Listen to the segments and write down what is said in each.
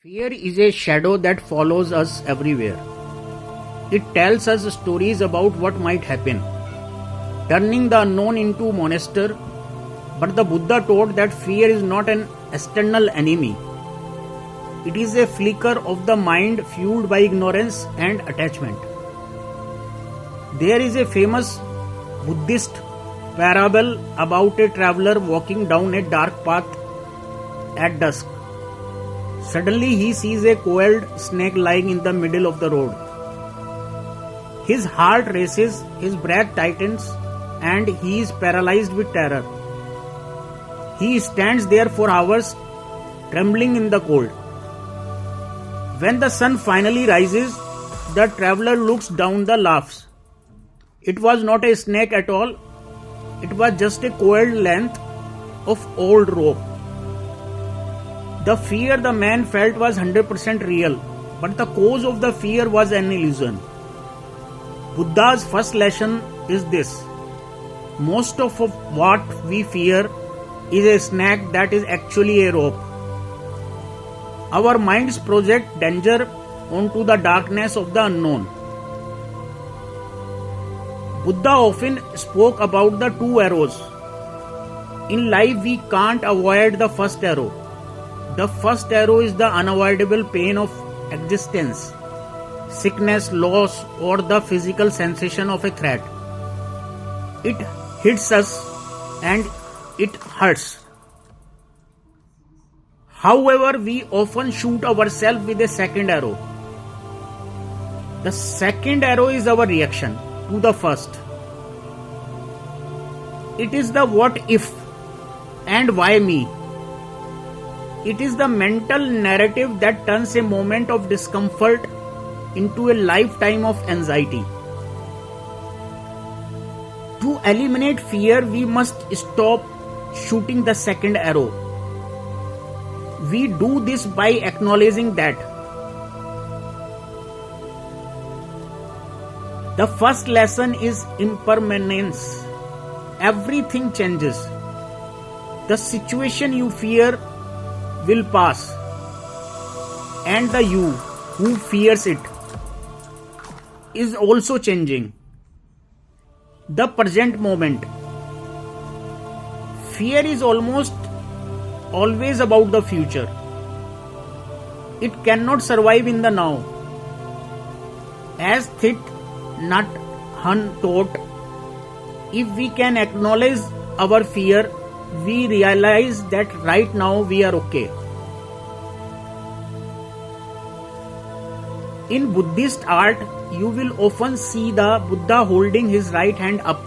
Fear is a shadow that follows us everywhere. It tells us stories about what might happen, turning the unknown into monster. But the Buddha taught that fear is not an external enemy. It is a flicker of the mind fueled by ignorance and attachment. There is a famous Buddhist parable about a traveler walking down a dark path at dusk. Suddenly he sees a coiled snake lying in the middle of the road. His heart races, his breath tightens, and he is paralyzed with terror. He stands there for hours, trembling in the cold. When the sun finally rises, the traveler looks down and laughs. It was not a snake at all. It was just a coiled length of old rope. The fear the man felt was 100% real, but the cause of the fear was an illusion. Buddha's first lesson is this: most of what we fear is a snake that is actually a rope. Our minds project danger onto the darkness of the unknown. Buddha often spoke about the two arrows. In life, we can't avoid the first arrow. The first arrow is the unavoidable pain of existence, sickness, loss, or the physical sensation of a threat. It hits us and it hurts. However, we often shoot ourselves with a second arrow. The second arrow is our reaction to the first. It is the what if and why me. It is the mental narrative that turns a moment of discomfort into a lifetime of anxiety. To eliminate fear, we must stop shooting the second arrow. We do this by acknowledging that the first lesson is impermanence. Everything changes. The situation you fear will pass, and the you who fears it is also changing. The present moment. Fear is almost always about the future. It cannot survive in the now. As Thich Nhat Hanh taught, if we can acknowledge our fear, we realize that right now we are okay. In Buddhist art, you will often see the Buddha holding his right hand up,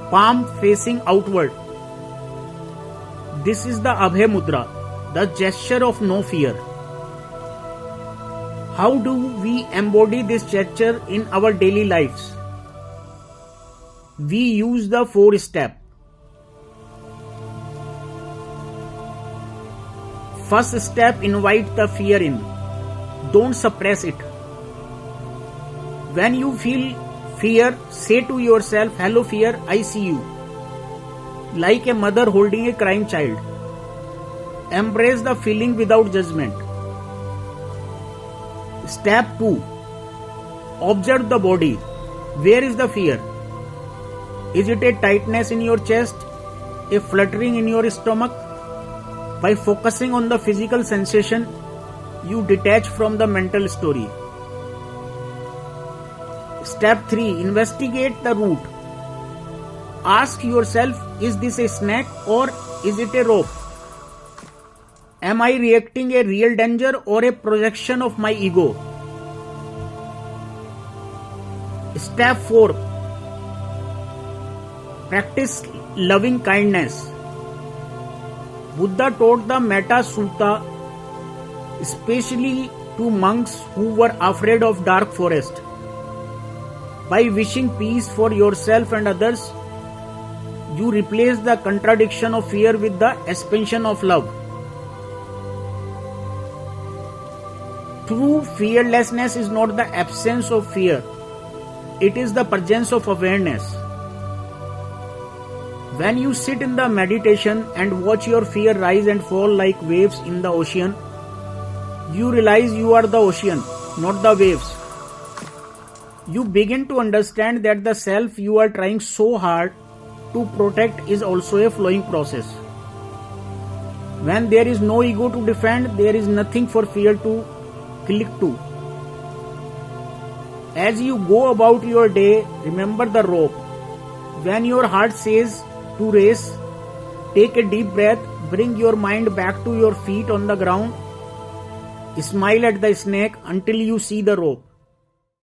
palm facing outward. This is the Abhay Mudra, the gesture of no fear. How do we embody this gesture in our daily lives? We use the 4-step. First step, invite the fear in. Don't suppress it. When you feel fear, say to yourself, "Hello fear, I see you." Like a mother holding a crying child. Embrace the feeling without judgment. Step 2. Observe the body. Where is the fear? Is it a tightness in your chest? A fluttering in your stomach? By focusing on the physical sensation, you detach from the mental story. Step 3. Investigate the root. Ask yourself, is this a snake or is it a rope? Am I reacting a real danger or a projection of my ego? Step 4. Practice loving kindness. Buddha taught the Metta Sutta especially to monks who were afraid of dark forest. By wishing peace for yourself and others, you replace the contradiction of fear with the expansion of love. True fearlessness is not the absence of fear. It is the presence of awareness. When you sit in the meditation and watch your fear rise and fall like waves in the ocean, you realize you are the ocean, not the waves. You begin to understand that the self you are trying so hard to protect is also a flowing process. When there is no ego to defend, there is nothing for fear to cling to. As you go about your day, remember the rope. When your heart says to race, take a deep breath, bring your mind back to your feet on the ground, smile at the snake until you see the rope.